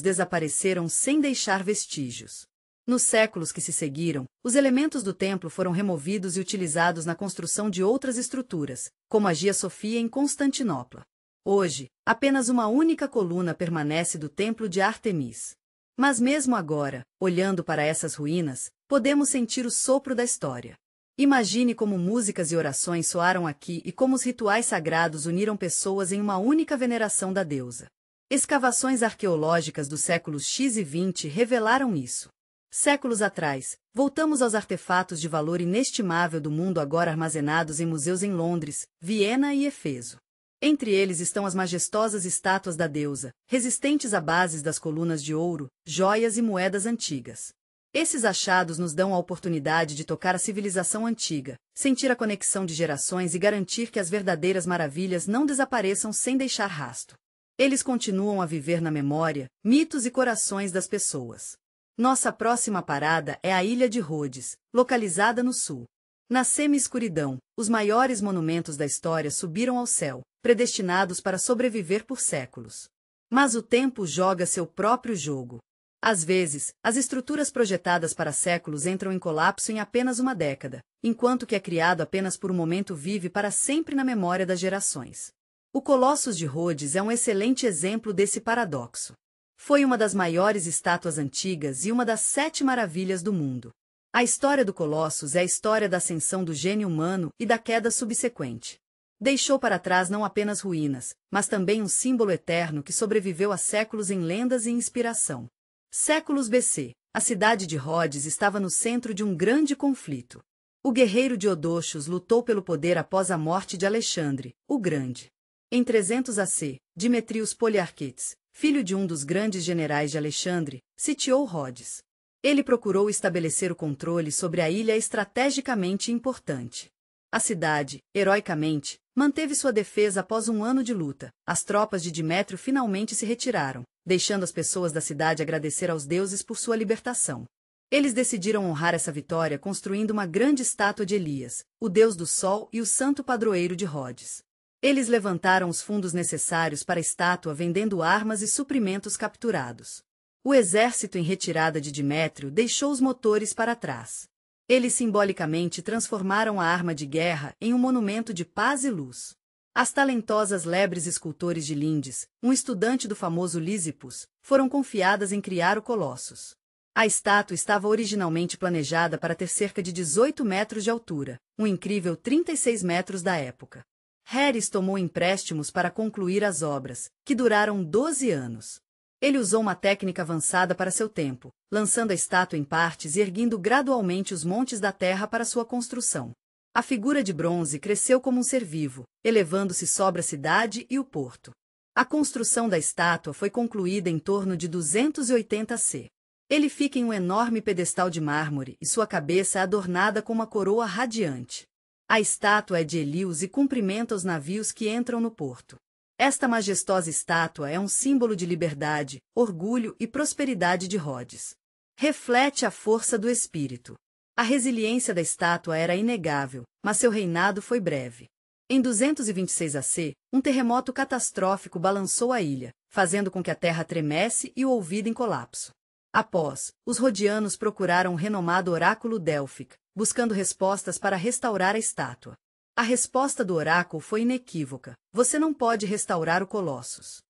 desapareceram sem deixar vestígios. Nos séculos que se seguiram, os elementos do templo foram removidos e utilizados na construção de outras estruturas, como a Hagia Sophia em Constantinopla. Hoje, apenas uma única coluna permanece do templo de Artemis. Mas mesmo agora, olhando para essas ruínas, podemos sentir o sopro da história. Imagine como músicas e orações soaram aqui e como os rituais sagrados uniram pessoas em uma única veneração da deusa. Escavações arqueológicas dos séculos X e XX revelaram isso. Séculos atrás, voltamos aos artefatos de valor inestimável do mundo agora armazenados em museus em Londres, Viena e Éfeso. Entre eles estão as majestosas estátuas da deusa, resistentes à bases das colunas de ouro, joias e moedas antigas. Esses achados nos dão a oportunidade de tocar a civilização antiga, sentir a conexão de gerações e garantir que as verdadeiras maravilhas não desapareçam sem deixar rasto. Eles continuam a viver na memória, mitos e corações das pessoas. Nossa próxima parada é a Ilha de Rhodes, localizada no sul. Na semi-escuridão, os maiores monumentos da história subiram ao céu, predestinados para sobreviver por séculos. Mas o tempo joga seu próprio jogo. Às vezes, as estruturas projetadas para séculos entram em colapso em apenas uma década, enquanto o que é criado apenas por um momento vive para sempre na memória das gerações. O Colossus de Rhodes é um excelente exemplo desse paradoxo. Foi uma das maiores estátuas antigas e uma das 7 maravilhas do mundo. A história do Colossus é a história da ascensão do gênio humano e da queda subsequente. Deixou para trás não apenas ruínas, mas também um símbolo eterno que sobreviveu a séculos em lendas e inspiração. Séculos BC, a cidade de Rhodes estava no centro de um grande conflito. O guerreiro Diodochos lutou pelo poder após a morte de Alexandre, o Grande. Em 300 AC, Demetrios Poliarquetes, filho de um dos grandes generais de Alexandre, sitiou Rhodes. Ele procurou estabelecer o controle sobre a ilha estrategicamente importante. A cidade, heroicamente, manteve sua defesa após um ano de luta. As tropas de Demétrio finalmente se retiraram, deixando as pessoas da cidade agradecer aos deuses por sua libertação. Eles decidiram honrar essa vitória construindo uma grande estátua de Elias, o deus do sol e o santo padroeiro de Rhodes. Eles levantaram os fundos necessários para a estátua vendendo armas e suprimentos capturados. O exército em retirada de Demétrio deixou os motores para trás. Eles simbolicamente transformaram a arma de guerra em um monumento de paz e luz. As talentosas lebres escultores de Lindes, um estudante do famoso Lísipos, foram confiadas em criar o Colossus. A estátua estava originalmente planejada para ter cerca de 18 metros de altura, um incrível 36 metros da época. Harris tomou empréstimos para concluir as obras, que duraram 12 anos. Ele usou uma técnica avançada para seu tempo, lançando a estátua em partes e erguendo gradualmente os montes da terra para sua construção. A figura de bronze cresceu como um ser vivo, elevando-se sobre a cidade e o porto. A construção da estátua foi concluída em torno de 280 c. Ele fica em um enorme pedestal de mármore e sua cabeça é adornada com uma coroa radiante. A estátua é de Helios e cumprimenta os navios que entram no porto. Esta majestosa estátua é um símbolo de liberdade, orgulho e prosperidade de Rhodes. Reflete a força do espírito. A resiliência da estátua era inegável, mas seu reinado foi breve. Em 226 AC, um terremoto catastrófico balançou a ilha, fazendo com que a terra tremesse e o ouvida em colapso. Após, os rhodianos procuraram o renomado oráculo Délfico, buscando respostas para restaurar a estátua. A resposta do oráculo foi inequívoca: você não pode restaurar o Colossus.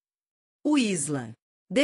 O Islã,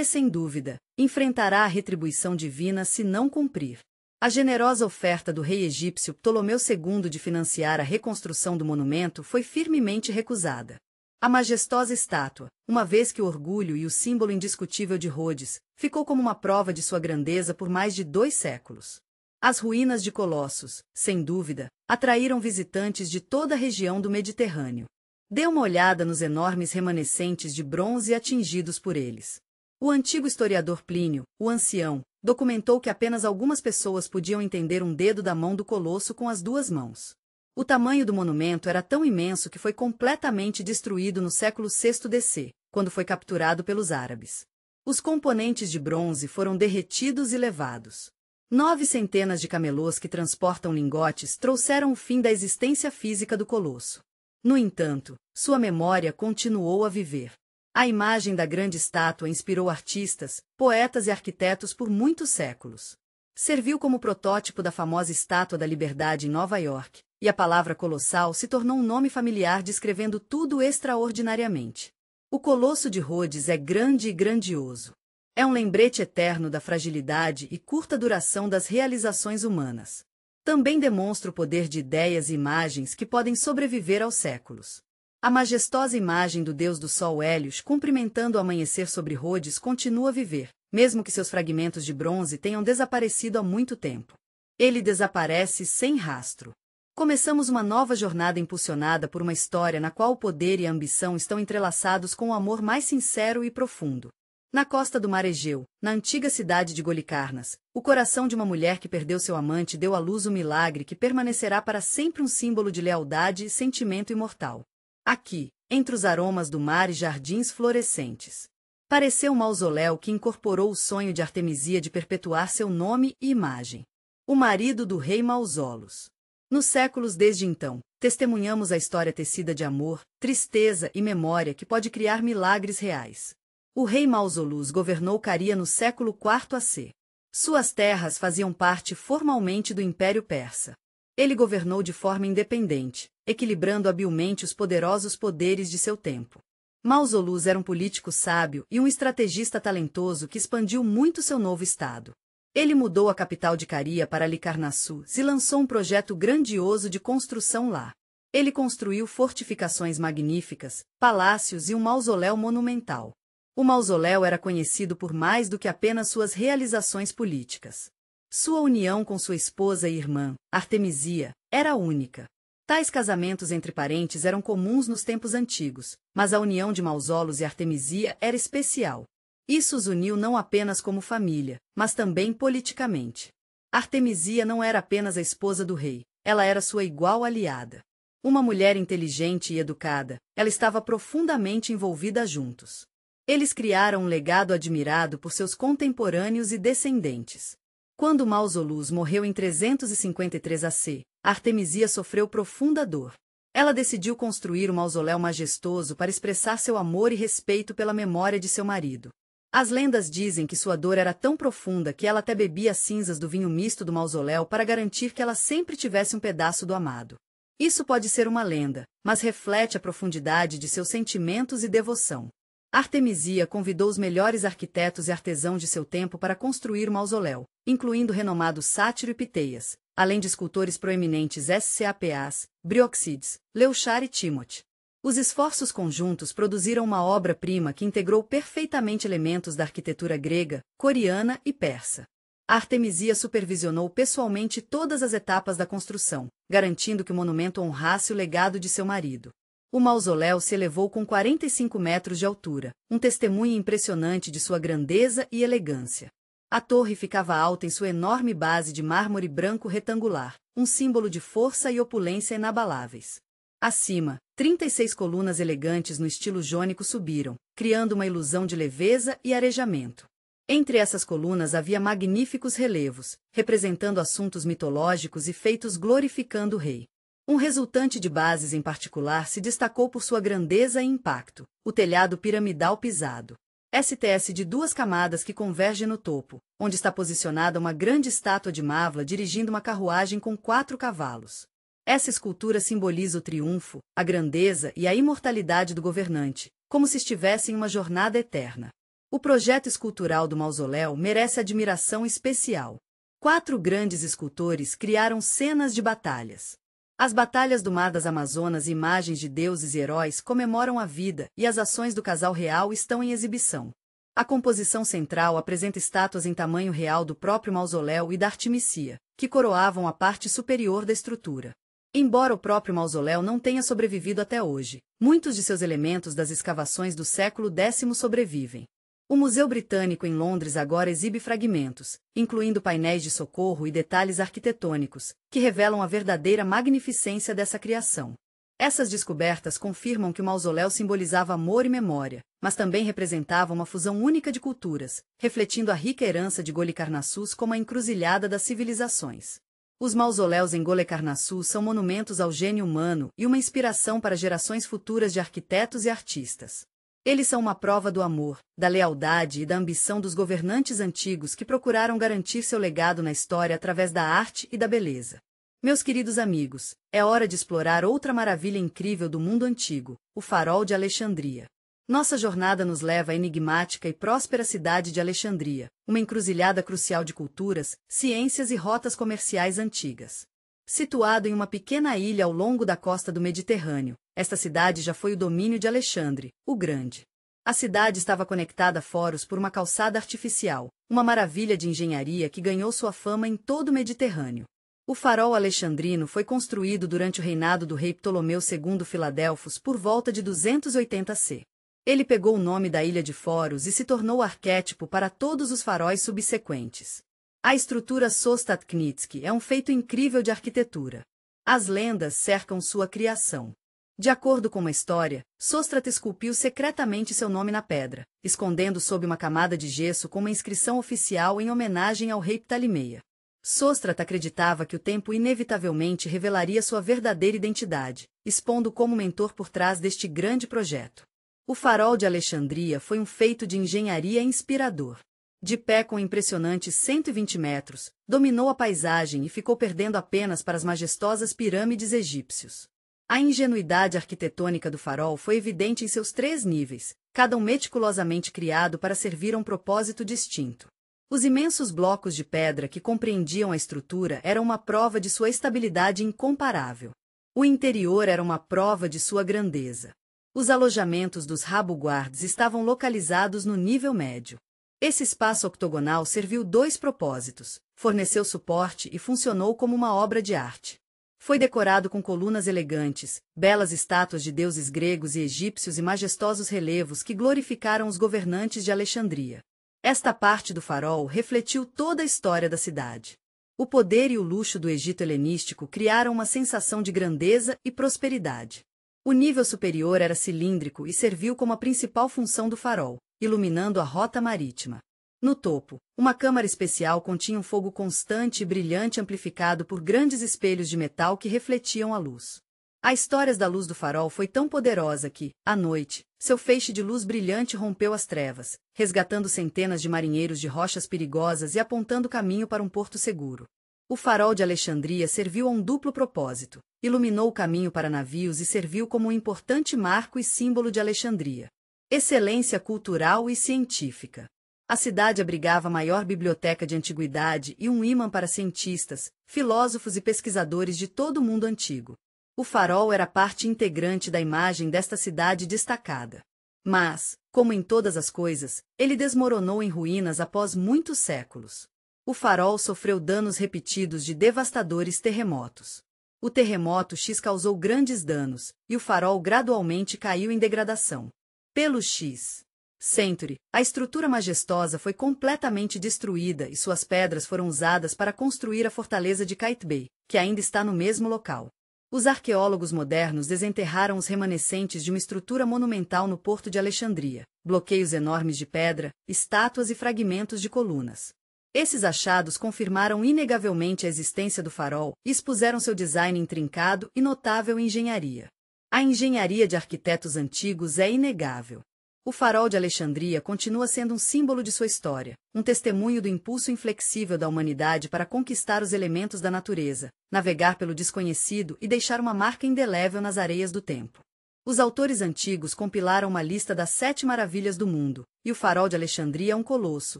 sem dúvida, enfrentará a retribuição divina se não cumprir. A generosa oferta do rei egípcio Ptolomeu II de financiar a reconstrução do monumento foi firmemente recusada. A majestosa estátua, uma vez que o orgulho e o símbolo indiscutível de Rhodes, ficou como uma prova de sua grandeza por mais de 2 séculos. As ruínas de Colossus, sem dúvida, atraíram visitantes de toda a região do Mediterrâneo. Dê uma olhada nos enormes remanescentes de bronze atingidos por eles. O antigo historiador Plínio, o Ancião, documentou que apenas algumas pessoas podiam entender um dedo da mão do colosso com as 2 mãos. O tamanho do monumento era tão imenso que foi completamente destruído no século VI DC, quando foi capturado pelos árabes. Os componentes de bronze foram derretidos e levados. 9 centenas de camelôs que transportam lingotes trouxeram o fim da existência física do colosso. No entanto, sua memória continuou a viver. A imagem da grande estátua inspirou artistas, poetas e arquitetos por muitos séculos. Serviu como protótipo da famosa Estátua da Liberdade em Nova York, e a palavra colossal se tornou um nome familiar descrevendo tudo extraordinariamente. O Colosso de Rhodes é grande e grandioso. É um lembrete eterno da fragilidade e curta duração das realizações humanas. Também demonstra o poder de ideias e imagens que podem sobreviver aos séculos. A majestosa imagem do deus do sol Hélios cumprimentando o amanhecer sobre Rhodes continua a viver, mesmo que seus fragmentos de bronze tenham desaparecido há muito tempo. Ele desaparece sem rastro. Começamos uma nova jornada impulsionada por uma história na qual o poder e a ambição estão entrelaçados com o amor mais sincero e profundo. Na costa do mar Egeu, na antiga cidade de Golicarnas, o coração de uma mulher que perdeu seu amante deu à luz um milagre que permanecerá para sempre um símbolo de lealdade e sentimento imortal. Aqui, entre os aromas do mar e jardins florescentes, pareceu um mausoléu que incorporou o sonho de Artemisia de perpetuar seu nome e imagem. O marido do rei Mausolus. Nos séculos desde então, testemunhamos a história tecida de amor, tristeza e memória que pode criar milagres reais. O rei Mausolus governou Caria no século IV AC. Suas terras faziam parte formalmente do Império Persa. Ele governou de forma independente, equilibrando habilmente os poderosos poderes de seu tempo. Mausolus era um político sábio e um estrategista talentoso que expandiu muito seu novo estado. Ele mudou a capital de Caria para Halicarnassus e lançou um projeto grandioso de construção lá. Ele construiu fortificações magníficas, palácios e um mausoléu monumental. O mausoléu era conhecido por mais do que apenas suas realizações políticas. Sua união com sua esposa e irmã, Artemisia, era única. Tais casamentos entre parentes eram comuns nos tempos antigos, mas a união de Mausolus e Artemisia era especial. Isso os uniu não apenas como família, mas também politicamente. Artemisia não era apenas a esposa do rei, ela era sua igual aliada. Uma mulher inteligente e educada, ela estava profundamente envolvida juntos. Eles criaram um legado admirado por seus contemporâneos e descendentes. Quando Mausolus morreu em 353 AC, Artemisia sofreu profunda dor. Ela decidiu construir um mausoléu majestoso para expressar seu amor e respeito pela memória de seu marido. As lendas dizem que sua dor era tão profunda que ela até bebia as cinzas do vinho misto do mausoléu para garantir que ela sempre tivesse um pedaço do amado. Isso pode ser uma lenda, mas reflete a profundidade de seus sentimentos e devoção. Artemisia convidou os melhores arquitetos e artesãos de seu tempo para construir o mausoléu, incluindo o renomado Sátiro e Piteias, além de escultores proeminentes Scapas, Brioxides, Leuchar e Timóteo. Os esforços conjuntos produziram uma obra-prima que integrou perfeitamente elementos da arquitetura grega, coreana e persa. Artemisia supervisionou pessoalmente todas as etapas da construção, garantindo que o monumento honrasse o legado de seu marido. O mausoléu se elevou com 45 metros de altura, um testemunho impressionante de sua grandeza e elegância. A torre ficava alta em sua enorme base de mármore branco retangular, um símbolo de força e opulência inabaláveis. Acima, 36 colunas elegantes no estilo jônico subiram, criando uma ilusão de leveza e arejamento. Entre essas colunas havia magníficos relevos, representando assuntos mitológicos e feitos glorificando o rei. Um resultante de bases em particular se destacou por sua grandeza e impacto, o telhado piramidal pisado. STS de 2 camadas que converge no topo, onde está posicionada uma grande estátua de Mavla dirigindo uma carruagem com 4 cavalos. Essa escultura simboliza o triunfo, a grandeza e a imortalidade do governante, como se estivesse em uma jornada eterna. O projeto escultural do mausoléu merece admiração especial. 4 grandes escultores criaram cenas de batalhas. As batalhas do Mar das Amazonas e imagens de deuses e heróis comemoram a vida e as ações do casal real estão em exibição. A composição central apresenta estátuas em tamanho real do próprio mausoléu e da Artemisia, que coroavam a parte superior da estrutura. Embora o próprio mausoléu não tenha sobrevivido até hoje, muitos de seus elementos das escavações do século X sobrevivem. O Museu Britânico em Londres agora exibe fragmentos, incluindo painéis de socorro e detalhes arquitetônicos, que revelam a verdadeira magnificência dessa criação. Essas descobertas confirmam que o mausoléu simbolizava amor e memória, mas também representava uma fusão única de culturas, refletindo a rica herança de Golicarnassus como a encruzilhada das civilizações. Os mausoléus em Golicarnassus são monumentos ao gênio humano e uma inspiração para gerações futuras de arquitetos e artistas. Eles são uma prova do amor, da lealdade e da ambição dos governantes antigos que procuraram garantir seu legado na história através da arte e da beleza. Meus queridos amigos, é hora de explorar outra maravilha incrível do mundo antigo, o Farol de Alexandria. Nossa jornada nos leva à enigmática e próspera cidade de Alexandria, uma encruzilhada crucial de culturas, ciências e rotas comerciais antigas. Situado em uma pequena ilha ao longo da costa do Mediterrâneo, esta cidade já foi o domínio de Alexandre, o Grande. A cidade estava conectada a Foros por uma calçada artificial, uma maravilha de engenharia que ganhou sua fama em todo o Mediterrâneo. O farol alexandrino foi construído durante o reinado do rei Ptolomeu II Filadelfos por volta de 280 c. Ele pegou o nome da ilha de Foros e se tornou o arquétipo para todos os faróis subsequentes. A estrutura Sostatnitsky é um feito incrível de arquitetura. As lendas cercam sua criação. De acordo com uma história, Sóstrata esculpiu secretamente seu nome na pedra, escondendo sob uma camada de gesso com uma inscrição oficial em homenagem ao rei Ptalimeia. Sóstrata acreditava que o tempo inevitavelmente revelaria sua verdadeira identidade, expondo como mentor por trás deste grande projeto. O farol de Alexandria foi um feito de engenharia inspirador. De pé com impressionantes 120 metros, dominou a paisagem e ficou perdendo apenas para as majestosas pirâmides egípcios. A ingenuidade arquitetônica do farol foi evidente em seus 3 níveis, cada um meticulosamente criado para servir a um propósito distinto. Os imensos blocos de pedra que compreendiam a estrutura eram uma prova de sua estabilidade incomparável. O interior era uma prova de sua grandeza. Os alojamentos dos rabuguards estavam localizados no nível médio. Esse espaço octogonal serviu 2 propósitos, forneceu suporte e funcionou como uma obra de arte. Foi decorado com colunas elegantes, belas estátuas de deuses gregos e egípcios e majestosos relevos que glorificaram os governantes de Alexandria. Esta parte do farol refletiu toda a história da cidade. O poder e o luxo do Egito helenístico criaram uma sensação de grandeza e prosperidade. O nível superior era cilíndrico e serviu como a principal função do farol, iluminando a rota marítima. No topo, uma câmara especial continha um fogo constante e brilhante amplificado por grandes espelhos de metal que refletiam a luz. A história da luz do farol foi tão poderosa que, à noite, seu feixe de luz brilhante rompeu as trevas, resgatando centenas de marinheiros de rochas perigosas e apontando caminho para um porto seguro. O farol de Alexandria serviu a um duplo propósito: iluminou o caminho para navios e serviu como um importante marco e símbolo de Alexandria. Excelência cultural e científica. A cidade abrigava a maior biblioteca de antiguidade e um ímã para cientistas, filósofos e pesquisadores de todo o mundo antigo. O farol era parte integrante da imagem desta cidade destacada. Mas, como em todas as coisas, ele desmoronou em ruínas após muitos séculos. O farol sofreu danos repetidos de devastadores terremotos. O terremoto X causou grandes danos, e o farol gradualmente caiu em degradação. Pelo X Century, a estrutura majestosa foi completamente destruída e suas pedras foram usadas para construir a fortaleza de Qaitbay, que ainda está no mesmo local. Os arqueólogos modernos desenterraram os remanescentes de uma estrutura monumental no porto de Alexandria, bloqueios enormes de pedra, estátuas e fragmentos de colunas. Esses achados confirmaram inegavelmente a existência do farol e expuseram seu design intrincado e notável engenharia. A engenharia de arquitetos antigos é inegável. O farol de Alexandria continua sendo um símbolo de sua história, um testemunho do impulso inflexível da humanidade para conquistar os elementos da natureza, navegar pelo desconhecido e deixar uma marca indelével nas areias do tempo. Os autores antigos compilaram uma lista das 7 maravilhas do mundo, e o farol de Alexandria é um colosso,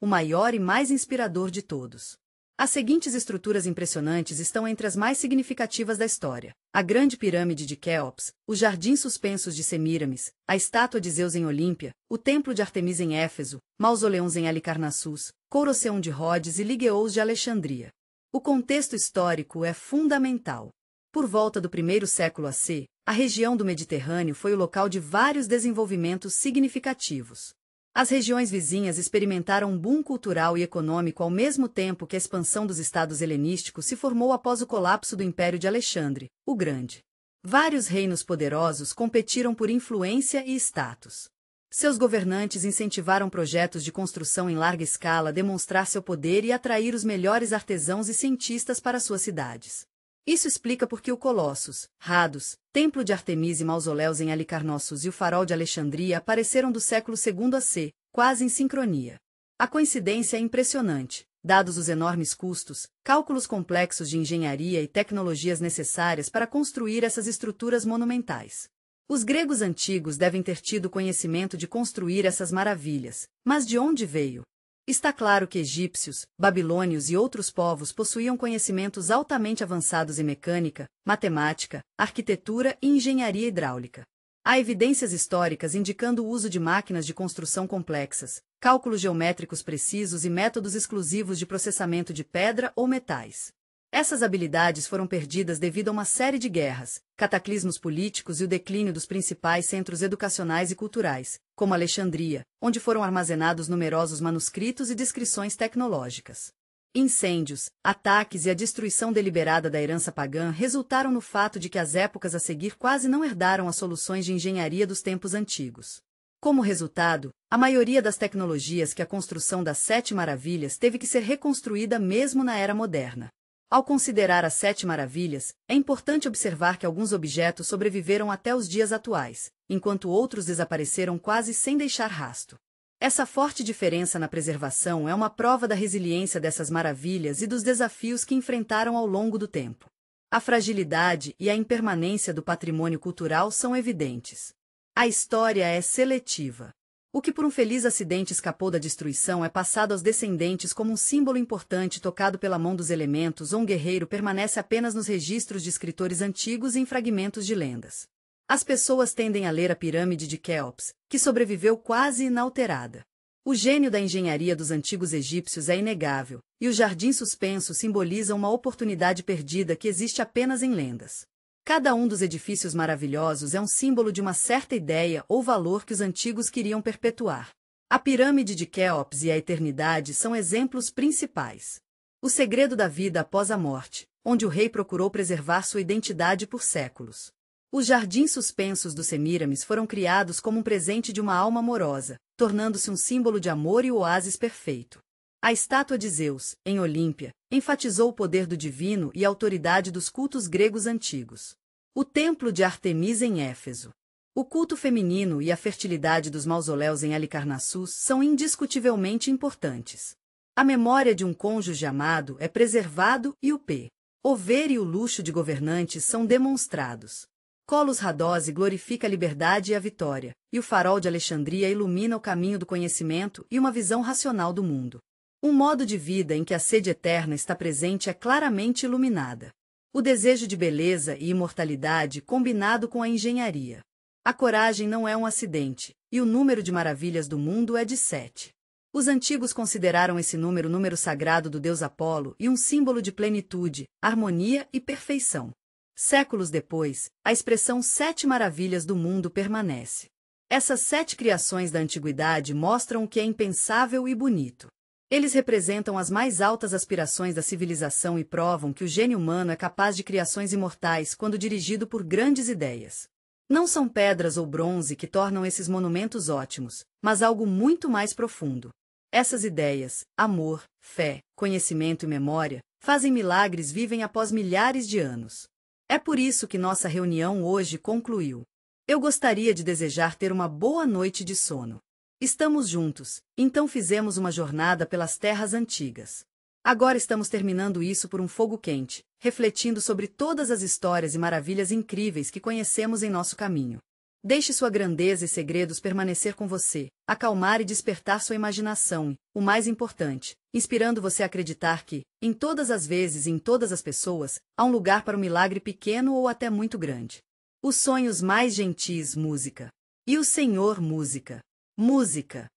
o maior e mais inspirador de todos. As seguintes estruturas impressionantes estão entre as mais significativas da história: a Grande Pirâmide de Quéops, os Jardins Suspensos de Semíramis, a Estátua de Zeus em Olímpia, o Templo de Artemis em Éfeso, Mausoleus em Halicarnassus, Colosseum de Rhodes e Ligeous de Alexandria. O contexto histórico é fundamental. Por volta do 1º século AC, a região do Mediterrâneo foi o local de vários desenvolvimentos significativos. As regiões vizinhas experimentaram um boom cultural e econômico ao mesmo tempo que a expansão dos estados helenísticos se formou após o colapso do Império de Alexandre, o Grande. Vários reinos poderosos competiram por influência e status. Seus governantes incentivaram projetos de construção em larga escala a demonstrar seu poder e atrair os melhores artesãos e cientistas para suas cidades. Isso explica por que o Colossus, Rhodos, Templo de Artemis e Mausoléus em Halicarnassus e o Farol de Alexandria apareceram do século II AC, quase em sincronia. A coincidência é impressionante, dados os enormes custos, cálculos complexos de engenharia e tecnologias necessárias para construir essas estruturas monumentais. Os gregos antigos devem ter tido conhecimento de construir essas maravilhas, mas de onde veio? Está claro que egípcios, babilônios e outros povos possuíam conhecimentos altamente avançados em mecânica, matemática, arquitetura e engenharia hidráulica. Há evidências históricas indicando o uso de máquinas de construção complexas, cálculos geométricos precisos e métodos exclusivos de processamento de pedra ou metais. Essas habilidades foram perdidas devido a uma série de guerras, cataclismos políticos e o declínio dos principais centros educacionais e culturais, como Alexandria, onde foram armazenados numerosos manuscritos e descrições tecnológicas. Incêndios, ataques e a destruição deliberada da herança pagã resultaram no fato de que as épocas a seguir quase não herdaram as soluções de engenharia dos tempos antigos. Como resultado, a maioria das tecnologias que a construção das Sete Maravilhas teve que ser reconstruída mesmo na era moderna. Ao considerar as Sete Maravilhas, é importante observar que alguns objetos sobreviveram até os dias atuais, enquanto outros desapareceram quase sem deixar rastro. Essa forte diferença na preservação é uma prova da resiliência dessas maravilhas e dos desafios que enfrentaram ao longo do tempo. A fragilidade e a impermanência do patrimônio cultural são evidentes. A história é seletiva. O que por um feliz acidente escapou da destruição é passado aos descendentes como um símbolo importante tocado pela mão dos elementos ou um guerreiro permanece apenas nos registros de escritores antigos e em fragmentos de lendas. As pessoas tendem a ler a pirâmide de Quéops, que sobreviveu quase inalterada. O gênio da engenharia dos antigos egípcios é inegável, e o jardim suspenso simboliza uma oportunidade perdida que existe apenas em lendas. Cada um dos edifícios maravilhosos é um símbolo de uma certa ideia ou valor que os antigos queriam perpetuar. A pirâmide de Quéops e a eternidade são exemplos principais. O segredo da vida após a morte, onde o rei procurou preservar sua identidade por séculos. Os jardins suspensos dos Semíramis foram criados como um presente de uma alma amorosa, tornando-se um símbolo de amor e oásis perfeito. A estátua de Zeus, em Olímpia, enfatizou o poder do divino e a autoridade dos cultos gregos antigos. O templo de Artemisa em Éfeso. O culto feminino e a fertilidade dos mausoléus em Halicarnassus são indiscutivelmente importantes. A memória de um cônjuge amado é preservado e o ver e o luxo de governantes são demonstrados. Colos Radose glorifica a liberdade e a vitória, e o farol de Alexandria ilumina o caminho do conhecimento e uma visão racional do mundo. Um modo de vida em que a sede eterna está presente é claramente iluminada. O desejo de beleza e imortalidade combinado com a engenharia. A coragem não é um acidente, e o número de maravilhas do mundo é de 7. Os antigos consideraram esse número sagrado do deus Apolo e um símbolo de plenitude, harmonia e perfeição. Séculos depois, a expressão Sete Maravilhas do Mundo permanece. Essas 7 criações da antiguidade mostram o que é impensável e bonito. Eles representam as mais altas aspirações da civilização e provam que o gênio humano é capaz de criações imortais quando dirigido por grandes ideias. Não são pedras ou bronze que tornam esses monumentos ótimos, mas algo muito mais profundo. Essas ideias, amor, fé, conhecimento e memória, fazem milagres vivem após milhares de anos. É por isso que nossa reunião hoje concluiu. Eu gostaria de desejar ter uma boa noite de sono. Estamos juntos, então fizemos uma jornada pelas terras antigas. Agora estamos terminando isso por um fogo quente, refletindo sobre todas as histórias e maravilhas incríveis que conhecemos em nosso caminho. Deixe sua grandeza e segredos permanecer com você, acalmar e despertar sua imaginação e, o mais importante, inspirando você a acreditar que, em todas as vezes e em todas as pessoas, há um lugar para um milagre pequeno ou até muito grande. Os sonhos mais gentis música. E o Senhor música. Música.